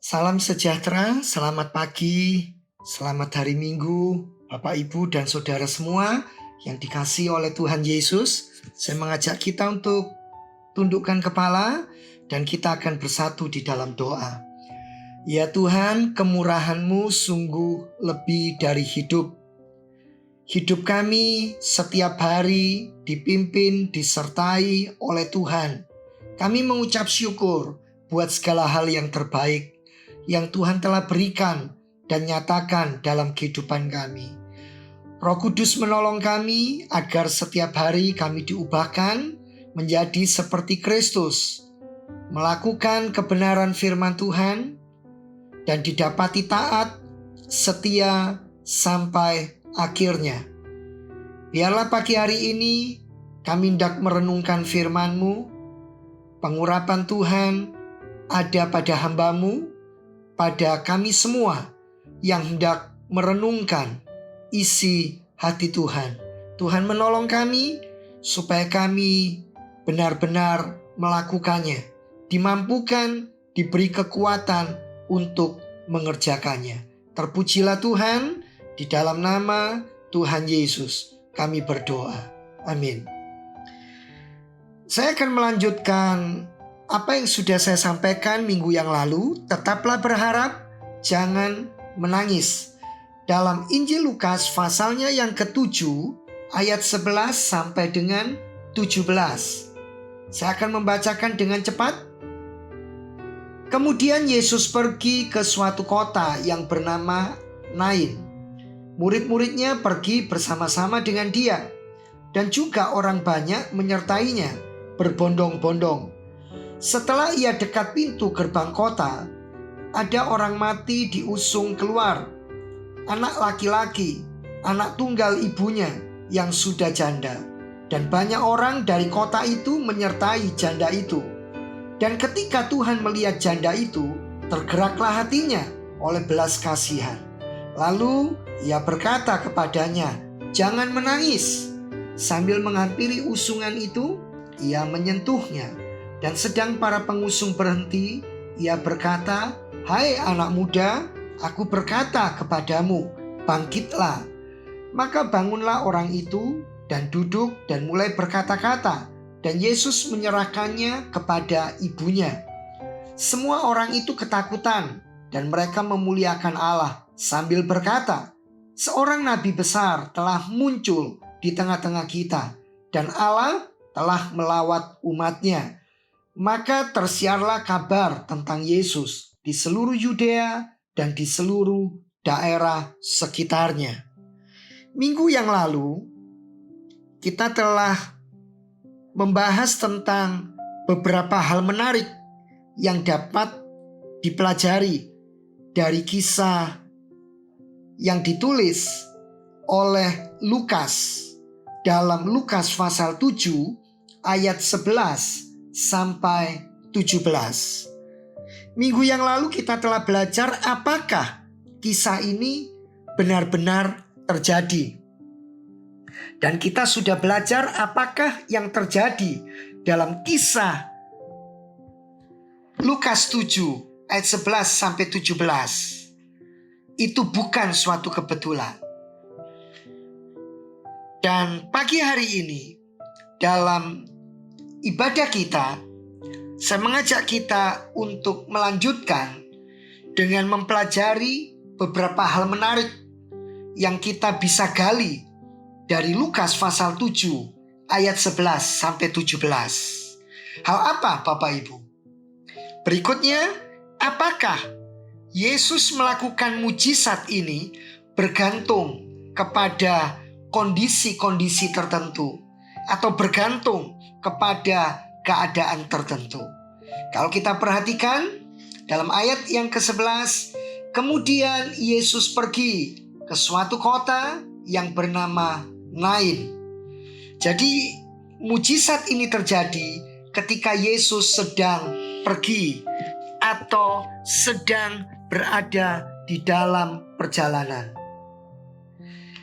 Salam sejahtera, selamat pagi, selamat hari Minggu, Bapak, Ibu, dan Saudara semua yang dikasihi oleh Tuhan Yesus. Saya mengajak kita untuk tundukkan kepala dan kita akan bersatu di dalam doa. Ya Tuhan, kemurahan-Mu sungguh lebih dari hidup. Hidup kami setiap hari dipimpin, disertai oleh Tuhan. Kami mengucap syukur buat segala hal yang terbaik yang Tuhan telah berikan dan nyatakan dalam kehidupan kami. Roh Kudus menolong kami agar setiap hari kami diubahkan menjadi seperti Kristus, melakukan kebenaran firman Tuhan, dan didapati taat, setia, sampai akhirnya. Biarlah pagi hari ini kami hendak merenungkan firman-Mu. Pengurapan Tuhan ada pada hamba-Mu, pada kami semua yang hendak merenungkan isi hati Tuhan. Tuhan menolong kami supaya kami benar-benar melakukannya, dimampukan, diberi kekuatan untuk mengerjakannya. Terpujilah Tuhan, di dalam nama Tuhan Yesus kami berdoa. Amin. Saya akan melanjutkan apa yang sudah saya sampaikan minggu yang lalu. Tetaplah berharap, jangan menangis. Dalam Injil Lukas pasalnya yang ke-7 ayat 11 sampai dengan 17. Saya akan membacakan dengan cepat. Kemudian Yesus pergi ke suatu kota yang bernama Nain. Murid-muridnya pergi bersama-sama dengan dia, dan juga orang banyak menyertainya berbondong-bondong. Setelah ia dekat pintu gerbang kota, ada orang mati diusung keluar, anak laki-laki, anak tunggal ibunya yang sudah janda. Dan banyak orang dari kota itu menyertai janda itu. Dan ketika Tuhan melihat janda itu, tergeraklah hatinya oleh belas kasihan. Lalu ia berkata kepadanya, "Jangan menangis." Sambil menghampiri usungan itu, ia menyentuhnya. Dan sedang para pengusung berhenti, ia berkata, "Hai anak muda, aku berkata kepadamu, bangkitlah." Maka bangunlah orang itu dan duduk dan mulai berkata-kata, dan Yesus menyerahkannya kepada ibunya. Semua orang itu ketakutan dan mereka memuliakan Allah sambil berkata, "Seorang nabi besar telah muncul di tengah-tengah kita, dan Allah telah melawat umatnya." Maka tersiarlah kabar tentang Yesus di seluruh Yudea dan di seluruh daerah sekitarnya. Minggu yang lalu kita telah membahas tentang beberapa hal menarik yang dapat dipelajari dari kisah yang ditulis oleh Lukas dalam Lukas pasal 7 ayat 11 sampai 17. Minggu yang lalu kita telah belajar apakah kisah ini benar-benar terjadi. Dan kita sudah belajar apakah yang terjadi dalam kisah Lukas 7 ayat 11 sampai 17. Itu bukan suatu kebetulan. Dan pagi hari ini dalam ibadah kita, saya mengajak kita untuk melanjutkan dengan mempelajari beberapa hal menarik yang kita bisa gali dari Lukas pasal 7 ayat 11 sampai 17. Hal apa Bapak Ibu? Berikutnya, apakah Yesus melakukan mujizat ini bergantung kepada kondisi-kondisi tertentu atau bergantung kepada keadaan tertentu? Kalau kita perhatikan dalam ayat yang ke-11, kemudian Yesus pergi ke suatu kota yang bernama Nain. Jadi mujizat ini terjadi ketika Yesus sedang pergi atau sedang berada di dalam perjalanan.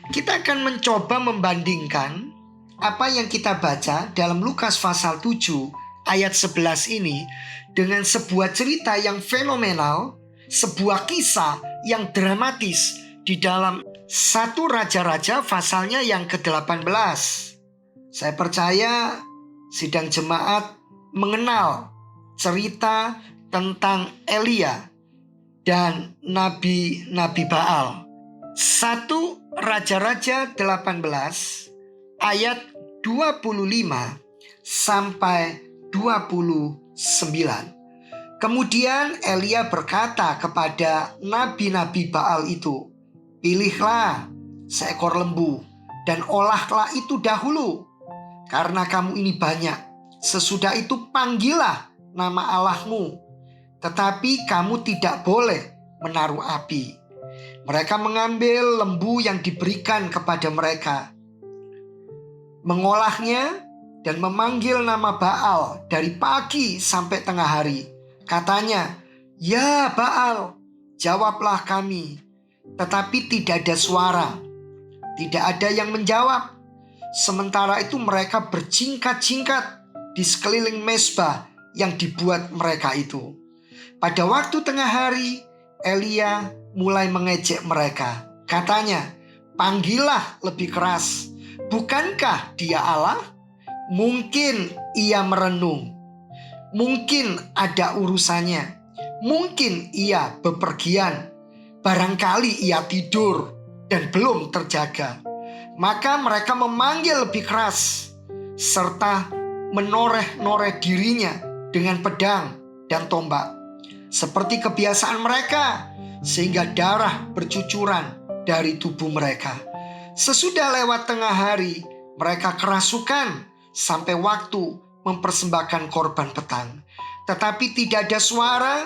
Kita akan mencoba membandingkan apa yang kita baca dalam Lukas pasal 7 ayat 11 ini dengan sebuah cerita yang fenomenal sebuah kisah yang dramatis di dalam 1 Raja-Raja pasalnya yang ke-18. Saya percaya sidang jemaat mengenal cerita tentang Elia dan nabi-nabi Baal. 1 Raja-Raja 18 ayat 25 sampai 29. Kemudian Elia berkata kepada nabi-nabi Baal itu, "Pilihlah seekor lembu dan olahlah itu dahulu, karena kamu ini banyak. Sesudah itu panggillah nama Allahmu, tetapi kamu tidak boleh menaruh api." Mereka mengambil lembu yang diberikan kepada mereka, mengolahnya dan memanggil nama Baal dari pagi sampai tengah hari. Katanya, "Ya Baal, jawablah kami." Tetapi tidak ada suara, tidak ada yang menjawab. Sementara itu mereka berjingkat-jingkat di sekeliling mezbah yang dibuat mereka itu. Pada waktu tengah hari, Elia mulai mengejek mereka. Katanya, "Panggillah lebih keras. Bukankah dia Allah? Mungkin ia merenung. Mungkin ada urusannya. Mungkin ia bepergian. Barangkali ia tidur dan belum terjaga." Maka mereka memanggil lebih keras, serta menoreh-noreh dirinya dengan pedang dan tombak, seperti kebiasaan mereka, sehingga darah bercucuran dari tubuh mereka. Sesudah lewat tengah hari, mereka kerasukan sampai waktu mempersembahkan korban petang. Tetapi tidak ada suara,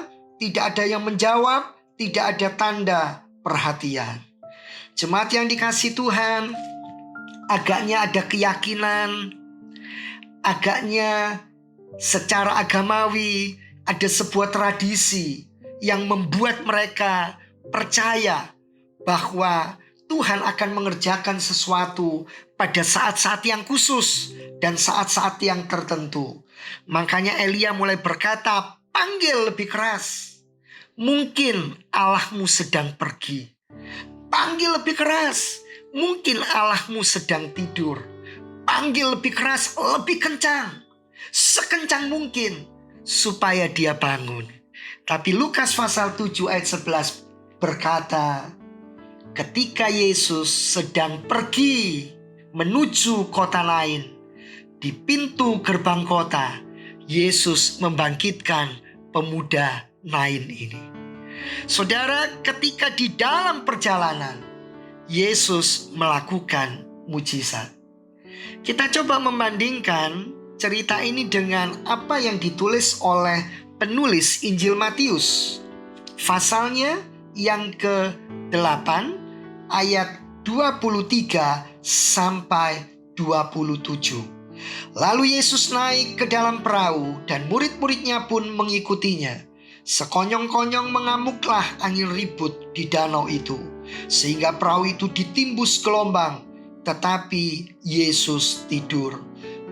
tidak ada yang menjawab, tidak ada tanda perhatian. Jemaat yang dikasihi Tuhan, agaknya ada keyakinan, agaknya secara agamawi ada sebuah tradisi yang membuat mereka percaya bahwa Tuhan akan mengerjakan sesuatu pada saat-saat yang khusus dan saat-saat yang tertentu. Makanya Elia mulai berkata, "Panggil lebih keras. Mungkin Allahmu sedang pergi. Panggil lebih keras. Mungkin Allahmu sedang tidur. Panggil lebih keras, lebih kencang. Sekencang mungkin supaya dia bangun." Tapi Lukas pasal 7 ayat 11 berkata, ketika Yesus sedang pergi menuju kota lain, di pintu gerbang kota, Yesus membangkitkan pemuda Nain ini. Saudara, ketika di dalam perjalanan, Yesus melakukan mujizat. Kita coba membandingkan cerita ini dengan apa yang ditulis oleh penulis Injil Matius. Pasalnya yang ke-8 ayat 23 sampai 27. Lalu Yesus naik ke dalam perahu dan murid-muridnya pun mengikutinya. Sekonyong-konyong mengamuklah angin ribut di danau itu, sehingga perahu itu ditimbus gelombang, tetapi Yesus tidur.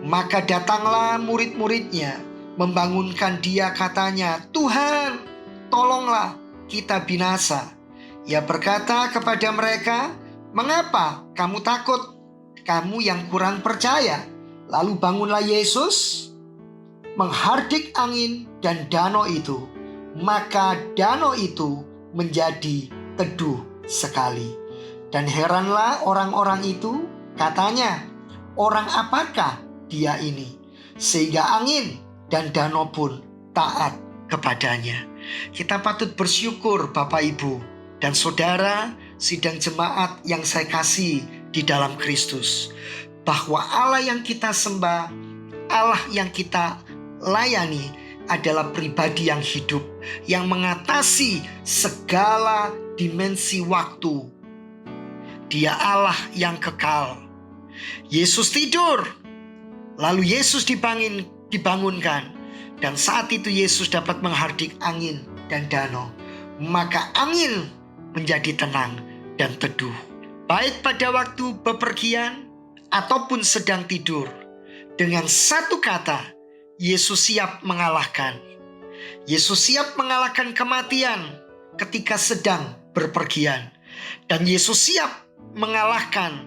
Maka datanglah murid-muridnya, membangunkan dia, katanya, "Tuhan, tolonglah, kita binasa." Ia berkata kepada mereka, "Mengapa kamu takut? Kamu yang kurang percaya." Lalu bangunlah Yesus, menghardik angin dan danau itu. Maka danau itu menjadi teduh sekali. Dan heranlah orang-orang itu, katanya, "Orang apakah dia ini? Sehingga angin dan danau pun taat kepadanya." Kita patut bersyukur Bapak Ibu dan saudara sidang jemaat yang saya kasih di dalam Kristus, bahwa Allah yang kita sembah, Allah yang kita layani adalah pribadi yang hidup, yang mengatasi segala dimensi waktu. Dia Allah yang kekal. Yesus tidur, lalu Yesus dibangunkan, dan saat itu Yesus dapat menghardik angin dan danau. Maka angin menjadi tenang dan teduh. Baik pada waktu bepergian ataupun sedang tidur. Dengan satu kata, Yesus siap mengalahkan. Yesus siap mengalahkan kematian, ketika sedang berpergian. Dan Yesus siap mengalahkan,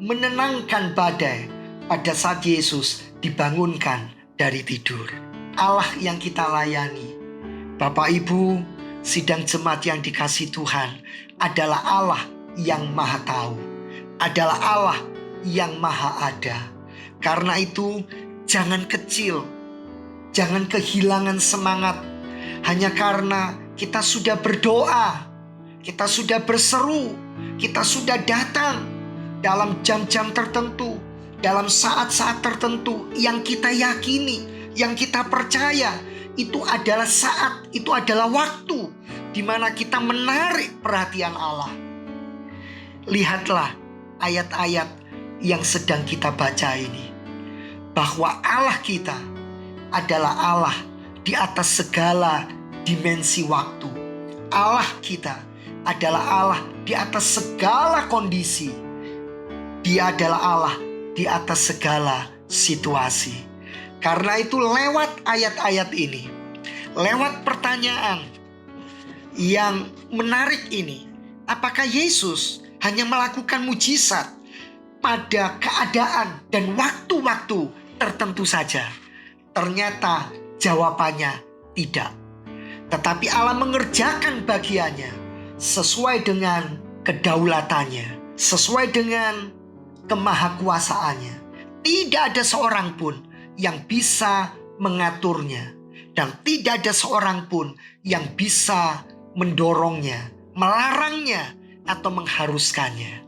menenangkan badai pada saat Yesus dibangunkan dari tidur. Allah yang kita layani, Bapak Ibu, sidang jemaat yang dikasihi Tuhan, adalah Allah yang maha tahu, adalah Allah yang maha ada. Karena itu jangan kecil, jangan kehilangan semangat hanya karena kita sudah berdoa, kita sudah berseru, kita sudah datang dalam jam-jam tertentu, dalam saat-saat tertentu yang kita yakini, yang kita percaya. Itu adalah saat, itu adalah waktu di mana kita menarik perhatian Allah. Lihatlah ayat-ayat yang sedang kita baca ini, bahwa Allah kita adalah Allah di atas segala dimensi waktu. Allah kita adalah Allah di atas segala kondisi. Dia adalah Allah di atas segala situasi. Karena itu lewat ayat-ayat ini, lewat pertanyaan yang menarik ini, apakah Yesus hanya melakukan mujizat pada keadaan dan waktu-waktu tertentu saja? Ternyata jawabannya tidak. Tetapi Allah mengerjakan bagiannya sesuai dengan kedaulatannya, sesuai dengan kemahakuasaannya. Tidak ada seorang pun yang bisa mengaturnya, dan tidak ada seorang pun yang bisa mendorongnya, melarangnya, atau mengharuskannya.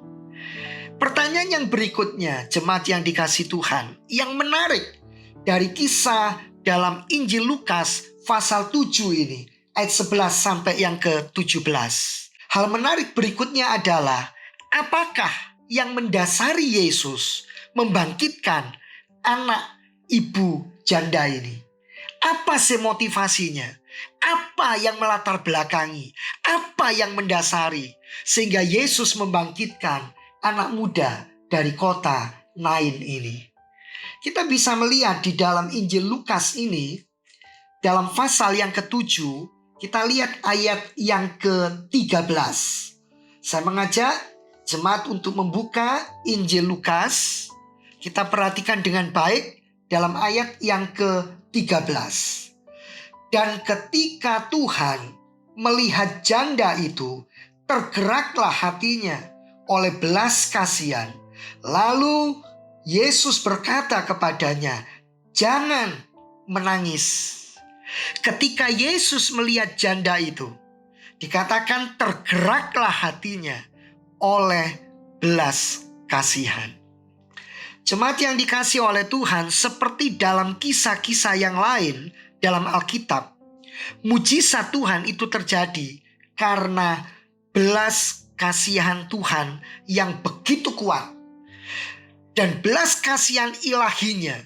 Pertanyaan yang berikutnya, jemaat yang dikasihi Tuhan, yang menarik dari kisah dalam Injil Lukas pasal 7 ini, ayat 11 sampai yang ke-17. Hal menarik berikutnya adalah, apakah yang mendasari Yesus membangkitkan anak ibu janda ini? Apa sih motivasinya? Apa yang melatar belakangi? Apa yang mendasari sehingga Yesus membangkitkan anak muda dari kota Nain ini? Kita bisa melihat di dalam Injil Lukas ini, dalam pasal yang ke-7, kita lihat ayat yang ke-13. Saya mengajak jemaat untuk membuka Injil Lukas. Kita perhatikan dengan baik dalam ayat yang ke-13. Dan ketika Tuhan melihat janda itu, tergeraklah hatinya oleh belas kasihan. Lalu Yesus berkata kepadanya, "Jangan menangis." Ketika Yesus melihat janda itu, dikatakan tergeraklah hatinya oleh belas kasihan. Jemaat yang dikasihi oleh Tuhan, seperti dalam kisah-kisah yang lain dalam Alkitab, mujizat Tuhan itu terjadi karena belas kasihan Tuhan yang begitu kuat. Dan belas kasihan ilahinya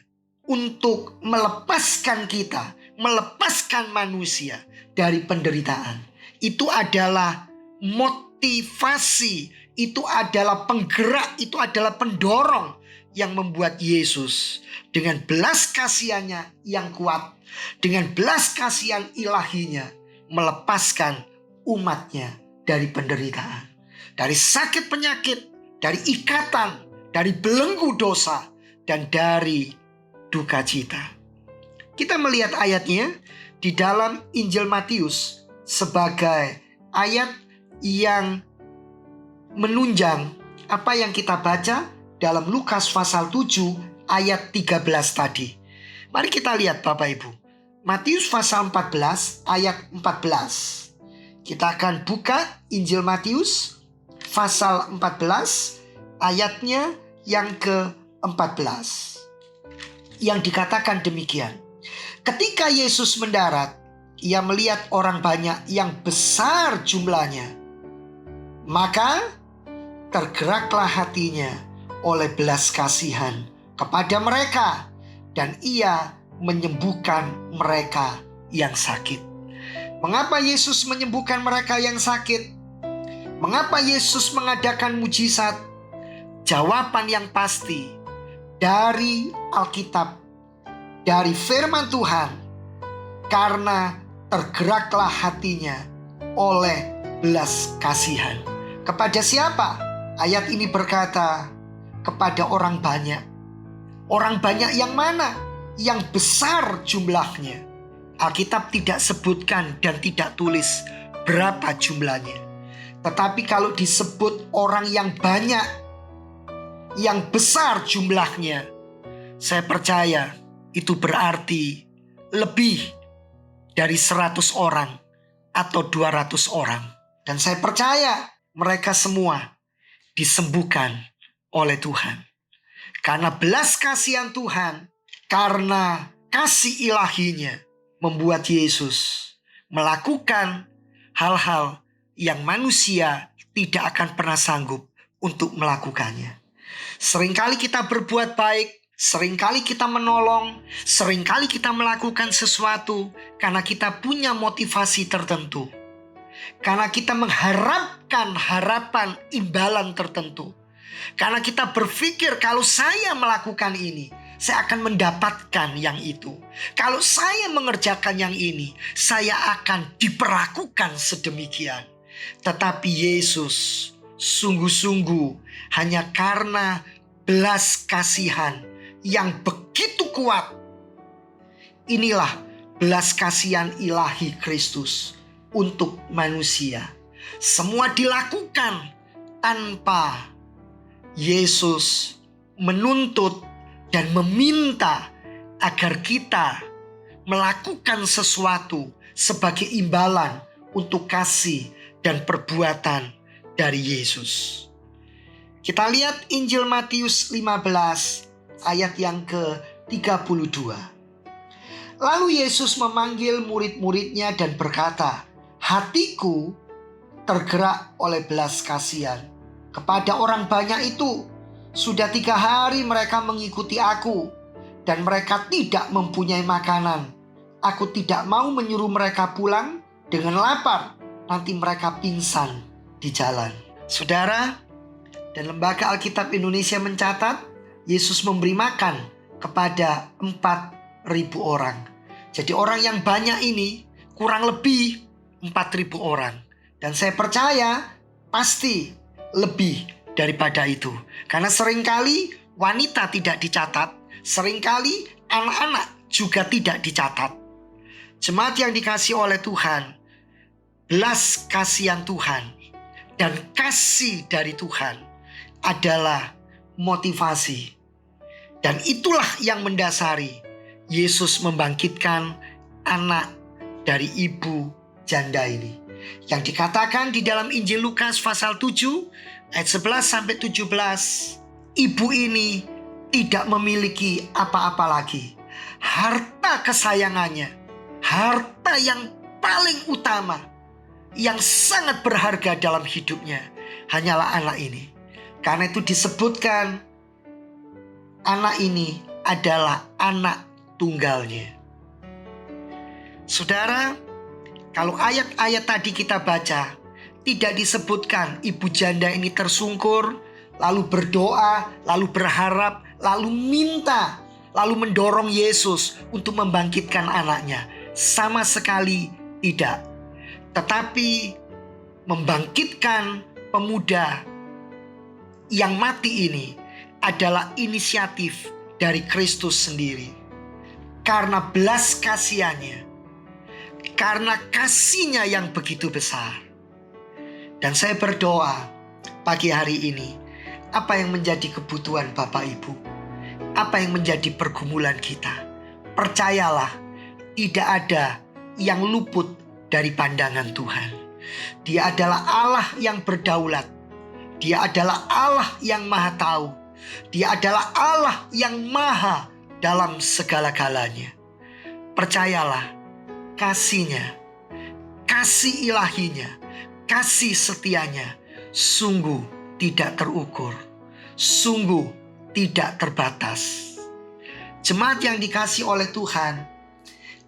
untuk melepaskan kita, melepaskan manusia dari penderitaan. Itu adalah motivasi, itu adalah penggerak, itu adalah pendorong yang membuat Yesus dengan belas kasihannya yang kuat, dengan belas kasihan ilahinya, melepaskan umatnya dari penderitaan, dari sakit penyakit, dari ikatan, dari belenggu dosa, dan dari duka cita. Kita melihat ayatnya di dalam Injil Matius sebagai ayat yang menunjang apa yang kita baca dalam Lukas pasal 7 ayat 13 tadi. Mari kita lihat Bapak Ibu. Matius pasal 14 ayat 14. Kita akan buka Injil Matius pasal 14 ayatnya yang ke-14. Yang dikatakan demikian. Ketika Yesus mendarat, ia melihat orang banyak yang besar jumlahnya. Maka tergeraklah hatinya oleh belas kasihan kepada mereka, dan ia menyembuhkan mereka yang sakit. Mengapa Yesus menyembuhkan mereka yang sakit? Mengapa Yesus mengadakan mujizat? Jawaban yang pasti dari Alkitab, dari firman Tuhan, karena tergeraklah hatinya oleh belas kasihan. Kepada siapa? Ayat ini berkata, kepada orang banyak. Orang banyak yang mana? Yang besar jumlahnya. Alkitab tidak sebutkan dan tidak tulis berapa jumlahnya. Tetapi kalau disebut orang yang banyak, yang besar jumlahnya, saya percaya itu berarti lebih dari 100 orang atau 200 orang. Dan saya percaya mereka semua disembuhkan oleh Tuhan. Karena belas kasihan Tuhan, karena kasih ilahinya, membuat Yesus melakukan hal-hal yang manusia tidak akan pernah sanggup untuk melakukannya. Seringkali kita berbuat baik, seringkali kita menolong, seringkali kita melakukan sesuatu karena kita punya motivasi tertentu. Karena kita mengharapkan harapan imbalan tertentu. Karena kita berpikir kalau saya melakukan ini, saya akan mendapatkan yang itu. Kalau saya mengerjakan yang ini, saya akan diperlakukan sedemikian. Tetapi Yesus sungguh-sungguh hanya karena belas kasihan yang begitu kuat. Inilah belas kasihan ilahi Kristus untuk manusia. Semua dilakukan tanpa Yesus menuntut dan meminta agar kita melakukan sesuatu sebagai imbalan untuk kasih dan perbuatan dari Yesus. Kita lihat Injil Matius 15 ayat yang ke-32. Lalu Yesus memanggil murid-muridnya dan berkata, hatiku tergerak oleh belas kasihan kepada orang banyak itu. Sudah 3 hari mereka mengikuti aku dan mereka tidak mempunyai makanan. Aku tidak mau menyuruh mereka pulang dengan lapar. Nanti mereka pingsan di jalan. Saudara, dan Lembaga Alkitab Indonesia mencatat Yesus memberi makan kepada 4.000 orang. Jadi orang yang banyak ini kurang lebih 4.000 orang. Dan saya percaya pasti lebih daripada itu. Karena seringkali wanita tidak dicatat, seringkali anak-anak juga tidak dicatat. Jemaat yang dikasihi oleh Tuhan, belas kasihan Tuhan dan kasih dari Tuhan adalah motivasi. Dan itulah yang mendasari Yesus membangkitkan anak dari ibu janda ini. Yang dikatakan di dalam Injil Lukas pasal 7 ayat 11 sampai 17, ibu ini tidak memiliki apa-apa lagi. Harta kesayangannya, harta yang paling utama, yang sangat berharga dalam hidupnya, hanyalah anak ini. Karena itu disebutkan anak ini adalah anak tunggalnya. Saudara, kalau ayat-ayat tadi kita baca, tidak disebutkan ibu janda ini tersungkur, lalu berdoa, lalu berharap, lalu minta, lalu mendorong Yesus untuk membangkitkan anaknya. Sama sekali tidak. Tetapi membangkitkan pemuda yang mati ini adalah inisiatif dari Kristus sendiri. Karena belas kasihannya, karena kasihnya yang begitu besar. Dan saya berdoa pagi hari ini, apa yang menjadi kebutuhan Bapak Ibu? Apa yang menjadi pergumulan kita? Percayalah, tidak ada yang luput dari pandangan Tuhan. Dia adalah Allah yang berdaulat. Dia adalah Allah yang maha tahu. Dia adalah Allah yang maha dalam segala-galanya. Percayalah, kasihnya, kasih ilahinya, kasih setianya sungguh tidak terukur, sungguh tidak terbatas. Jemaat yang dikasihi oleh Tuhan,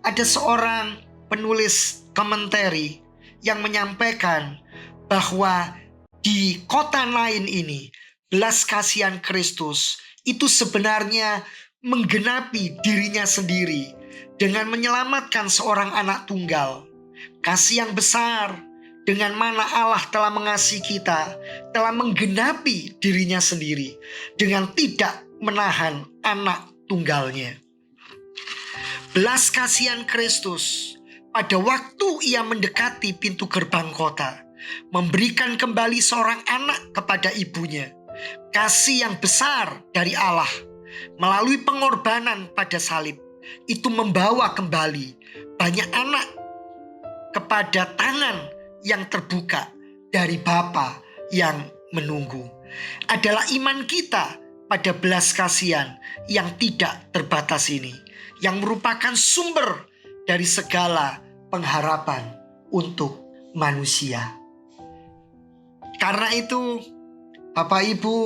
ada seorang penulis komentari yang menyampaikan bahwa di kota lain ini, belas kasihan Kristus itu sebenarnya menggenapi dirinya sendiri dengan menyelamatkan seorang anak tunggal. Kasih yang besar, dengan mana Allah telah mengasihi kita, telah menggenapi dirinya sendiri dengan tidak menahan anak tunggalnya. Belas kasihan Kristus pada waktu ia mendekati pintu gerbang kota, memberikan kembali seorang anak kepada ibunya. Kasih yang besar dari Allah melalui pengorbanan pada salib itu membawa kembali banyak anak kepada tangan yang terbuka dari Bapa yang menunggu. Adalah iman kita pada belas kasihan yang tidak terbatas ini, yang merupakan sumber dari segala pengharapan untuk manusia. Karena itu, Bapak Ibu,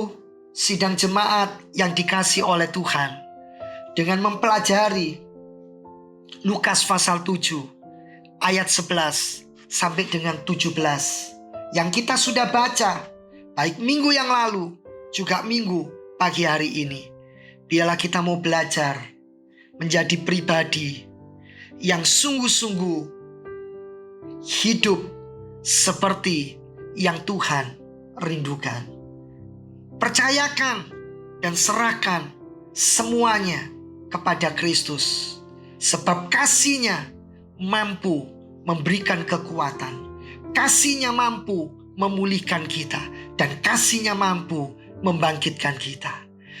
sidang jemaat yang dikasih oleh Tuhan, dengan mempelajari Lukas pasal 7 ayat 11 sampai dengan 17 yang kita sudah baca baik minggu yang lalu juga minggu pagi hari ini, biarlah kita mau belajar menjadi pribadi yang sungguh-sungguh hidup seperti yang Tuhan rindukan. Percayakan dan serahkan semuanya kepada Kristus, sebab kasih-Nya mampu memberikan kekuatan, kasih-Nya mampu memulihkan kita, dan kasih-Nya mampu membangkitkan kita.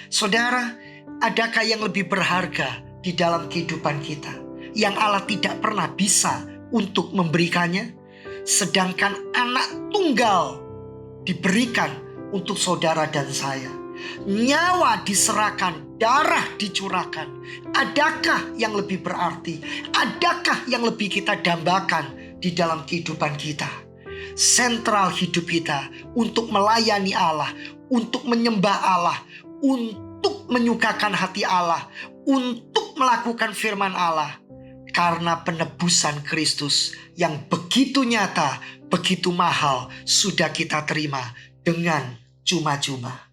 Saudara, adakah yang lebih berharga di dalam kehidupan kita yang Allah tidak pernah bisa untuk memberikannya? Sedangkan anak tunggal diberikan untuk saudara dan saya. Nyawa diserahkan, darah dicurahkan. Adakah yang lebih berarti? Adakah yang lebih kita dambakan di dalam kehidupan kita? Sentral hidup kita untuk melayani Allah, untuk menyembah Allah, untuk menyukakan hati Allah, untuk melakukan firman Allah. Karena penebusan Kristus yang begitu nyata, begitu mahal sudah kita terima dengan cuma-cuma.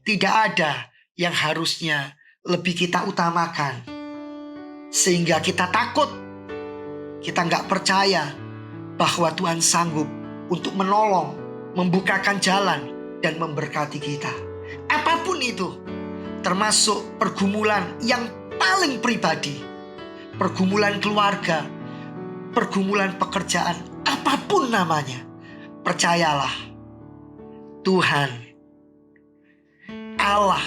Tidak ada yang harusnya lebih kita utamakan, sehingga kita takut, kita nggak percaya bahwa Tuhan sanggup untuk menolong, membukakan jalan, dan memberkati kita. Apapun itu, termasuk pergumulan yang paling pribadi, pergumulan keluarga, pergumulan pekerjaan, apapun namanya, percayalah, Tuhan Allah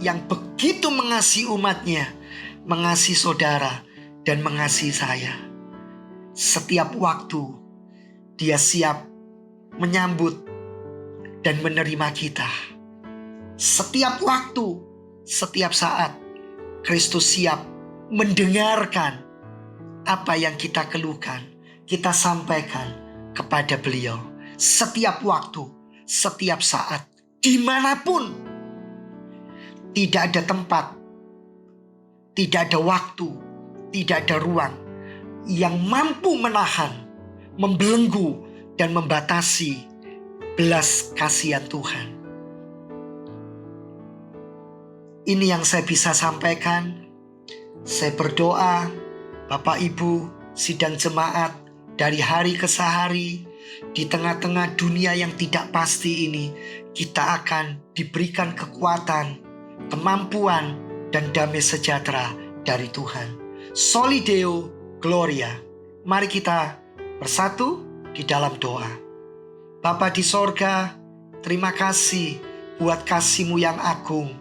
yang begitu mengasihi umatnya, mengasihi saudara, dan mengasihi saya. Setiap waktu Dia siap menyambut dan menerima kita. Setiap waktu, setiap saat, Kristus siap mendengarkan apa yang kita keluhkan, kita sampaikan kepada Beliau. Setiap waktu, setiap saat, dimanapun. Tidak ada tempat, tidak ada waktu, tidak ada ruang yang mampu menahan, membelenggu, dan membatasi belas kasihan Tuhan. Ini yang saya bisa sampaikan. Saya berdoa, Bapak Ibu, sidang jemaat, dari hari ke hari, di tengah-tengah dunia yang tidak pasti ini, kita akan diberikan kekuatan, kemampuan, dan damai sejahtera dari Tuhan. Soli Deo Gloria. Mari kita bersatu di dalam doa. Bapa di sorga, terima kasih buat kasih-Mu yang agung.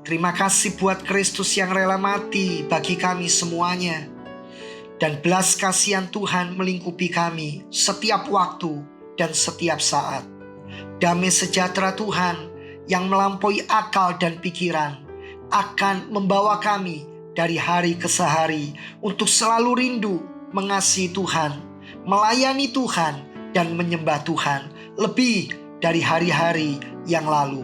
Terima kasih buat Kristus yang rela mati bagi kami semuanya. Dan belas kasihan Tuhan melingkupi kami setiap waktu dan setiap saat. Damai sejahtera Tuhan yang melampaui akal dan pikiran akan membawa kami dari hari ke hari untuk selalu rindu mengasihi Tuhan, melayani Tuhan, dan menyembah Tuhan lebih dari hari-hari yang lalu.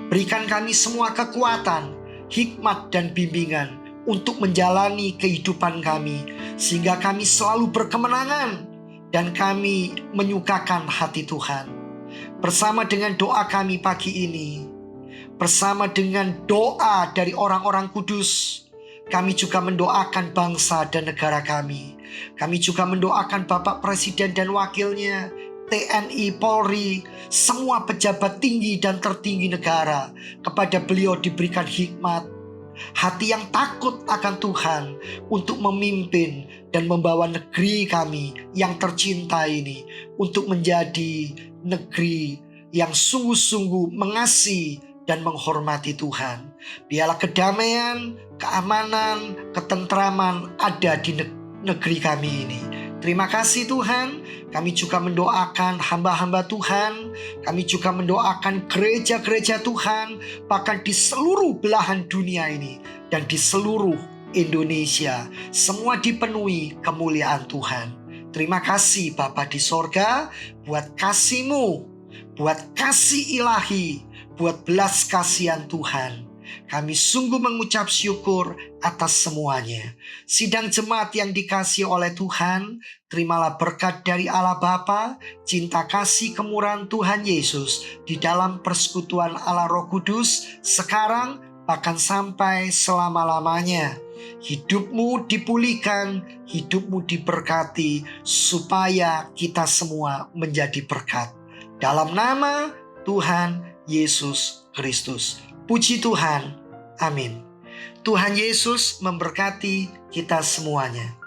Berikan kami semua kekuatan, hikmat, dan bimbingan untuk menjalani kehidupan kami, sehingga kami selalu berkemenangan dan kami menyukakan hati Tuhan. Bersama dengan doa kami pagi ini, bersama dengan doa dari orang-orang kudus, kami juga mendoakan bangsa dan negara kami. Kami juga mendoakan Bapak Presiden dan Wakilnya, TNI, Polri, semua pejabat tinggi dan tertinggi negara. Kepada beliau diberikan hikmat, hati yang takut akan Tuhan untuk memimpin dan membawa negeri kami yang tercinta ini untuk menjadi negeri yang sungguh-sungguh mengasihi dan menghormati Tuhan. Biarlah kedamaian, keamanan, ketentraman ada di negeri kami ini. Terima kasih Tuhan. Kami juga mendoakan hamba-hamba Tuhan. Kami juga mendoakan gereja-gereja Tuhan, bahkan di seluruh belahan dunia ini dan di seluruh Indonesia. Semua dipenuhi kemuliaan Tuhan. Terima kasih Bapa di sorga buat kasih-Mu, buat kasih ilahi, buat belas kasihan Tuhan. Kami sungguh mengucap syukur atas semuanya. Sidang jemaat yang dikasihi oleh Tuhan, terimalah berkat dari Allah Bapa, cinta kasih kemurahan Tuhan Yesus di dalam persekutuan Allah Roh Kudus, sekarang bahkan sampai selama-lamanya. Hidupmu dipulihkan, hidupmu diberkati, supaya kita semua menjadi berkat. Dalam nama Tuhan Yesus Kristus. Puji Tuhan. Amin. Tuhan Yesus memberkati kita semuanya.